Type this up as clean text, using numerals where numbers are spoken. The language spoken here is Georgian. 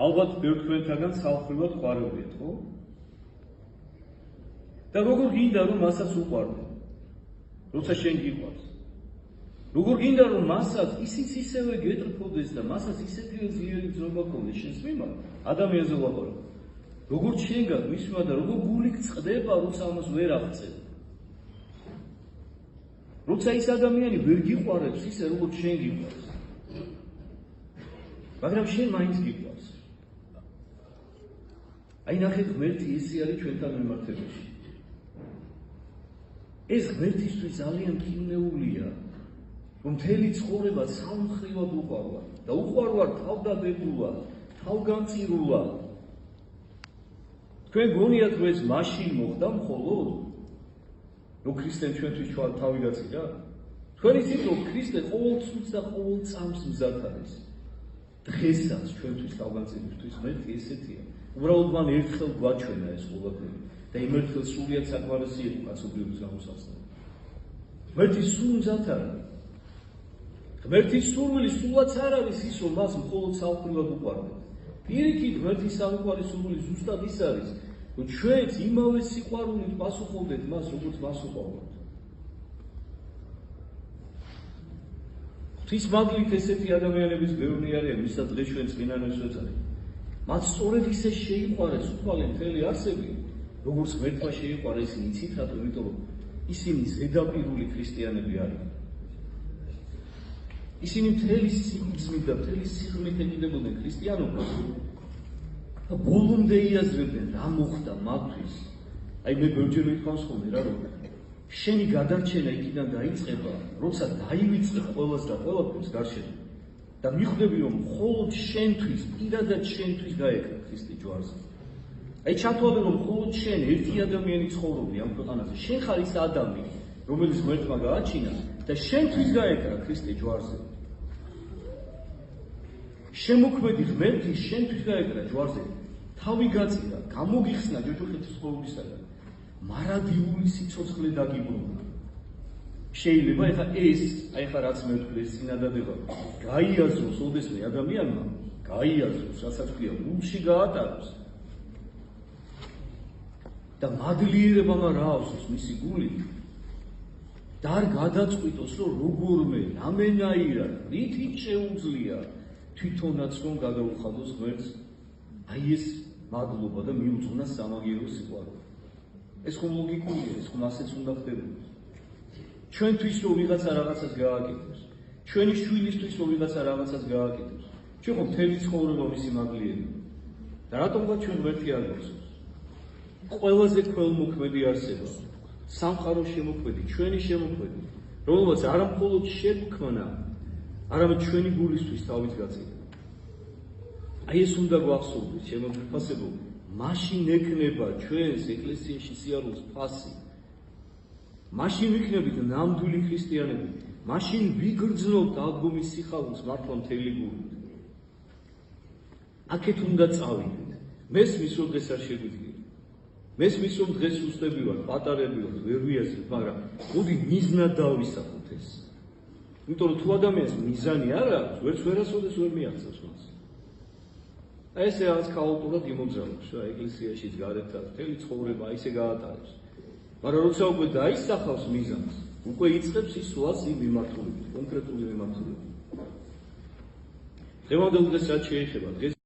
ალბათ ბევრ თქვენთაგან ხალხურად ყვარებიათ, ხო? და როგორ გინდა რომ მასაც უყვარდე? როცა შენ გიყვარს. როგორ გინდა რომ მასაც ისიც ისევე გეტრფოდეს და მასაც ისეთივე ძლიერი ძროება გქონდეს შენს მიმართ, ადამიანზე ვაპარაკ. როგორ შენგან მის მიმართ და როგორ გული გწყდება, როცა ამას ვერ აღწევ. როცა ის ადამიანი ვერ გიყვარებს ისე როგორც შენ გიყვარს. მაგრამ შენ მაინც გიყვარს. აი ნახეთ ღმერთი ესე არის ჩვენთან მიმართებაში. ეს ღმერთისთვის ძალიან კინეულია, რომ მთელი ცხოვრება სამმხრივად უყვარვარ და უყვარვარ თავდადებულად, თავგანწირულად. თქვენ გონიათ რომ ეს მაშინ მოხდა მხოლოდ, რომ ქრისტემ ჩვენთვის თავი გაწირა? თქვენ იცით რომ ქრისტე ყოველ წუთს და ყოველ წამს მზად არის. დღესაც ჩვენთვის თავგანწირისთვის ღმერთი ესეთია. უბრალოდ მან ერთხელ გვაჩვენა ეს ყველაფერი და იმ ერთხელ სრულიად საკმარისი იყო კაცობრიობის გამოსახსნელი. ღმერთი სულ მზად არის. ღმერთის სურვილი სულაც არ არის ის, რომ მას მხოლოდ სამყაროდ უყვარდეთ. პირიქით ღმერთის სამყარის სურვილი ზუსტად ის არის, რომ ჩვენც იმავე სიყვარულით პასუხობდეთ მას, როგორც მას უყვარდეთ. ღვთის მაგლით ესეთი ადამიანების ბევრი არიან, ვისაც დღეს ჩვენ წინანებს ვეძახით. მათ სწორედ ისე შეიყვარეს უხვალე მთელი არსები, როგორც ღმერთმა შეიყვარა, ისინი იცით რატო? იმიტომ რომ ისინი ზედაპირული ქრისტიანები არიან. ისინი მთელი სიგრძნით და მთელი სიღრმით ეკიდებოდნენ ქრისტიანობას და ბოლომდე იაზრებდნენ რა მოხდა მათთვის. აი მე ბევრჯერ მithქვამს ხოლმე რა რომ შენი გადარჩენა იქიდან დაიწყება, როცა დაივიწყებ ყველას და ყველაფერს გარშემო და მიხვდები რომ მხოლოდ შენთვის, პირადად შენთვის გაეკრა ქრისტე ჯვარზე. აი ჩათვალე რომ მხოლოდ შენ ერთი ადამიანი ცხოვრობდი ამ ქვეყანაზე. შენ ხარ ის ადამიანი, რომელიც ღმერთმა გააჩინა და შენთვის გაეკრა ქრისტე ჯვარზე. შემოქმედი ღმერთი შენთვის გაეკრა ჯვარზე. თავი გაწირა, გამოგიხსნა ჯოჯოხეთის ხოვისაგან. მარადიული სიცოცხლე დაგიბრუნა. შეიძლება ეხა ეს, აი ხა რაც მე ვთქვი ეს წინადადება, გაიაზროს ოდესმე ადამიანმა, გაიაზროს, რასაც ქვია, გულში გაატაროს. და მადლიერებამ რა ავსოს მისი გული და არ გადაწყვიტოს რომ როგორმე რამენაირად რითით შეუძლია თვითონაც რომ გადაუხადოს ღმერთს აი ეს მადლობა და მიუძღვნა სამაგიერო სიყვარული. ეს ხომ ლოგიკურია, ეს ხომ ასეც უნდა ხდებოდეს. ჩვენთვის რომ ვიღაცა რაღაცას გააკეთებს, ჩვენი შვილისთვის რომ ვიღაცა რაღაცას გააკეთებს, ჩვენ ხომ მთელი ცხოვრება მისი მადლიერია. და რატომღა ჩვენ ღმერთი არ გახსოვს? ყველაზე ქველმოქმედი არსება, სამყაროს შემოქმედი, ჩვენი შემოქმედი, რომელმაც არა მხოლოდ შექმნა, არამედ ჩვენი გულისთვის თავით გაწირა. აი ეს უნდა გვახსოვდეს, შემოფასებო, მაშინ ექნება ჩვენს ეკლესიაში სიარულს ფასი. მაშინ ვიქნებით ნამდვილი ქრისტიანები, მაშინ ვიგრძნობთ აღდგომის სიხარულს მართლა მთელი გულით. აქეთ უნდა წავიდეთ. მესმის რომ დღეს არ შეგვიძლია. მესმის რომ დღეს უსტები ვარ, პატარები ვარ, ვერ ვიაზრებ, მაგრამ მოდი მიზნად დავისახოთ ეს. იმიტომ რომ თუ ადამიანს მიზანი არ აქვს, ვერც ვერასოდეს ვერ მიაღწევს მას. აი ესე რაღაც ქაოტურად იმოგზავნოს რა ეკლესიაშიც გარეთაც, მთელი ცხოვრება ისე გაატარებს. მაგრამ როცა უკვე დაისახავს მიზანს, უკვე იწყებს ისვას იმ მიმართულებით, კონკრეტული მიმართულებით. დღევანდელ დღეს რაც შეეხება, დღეს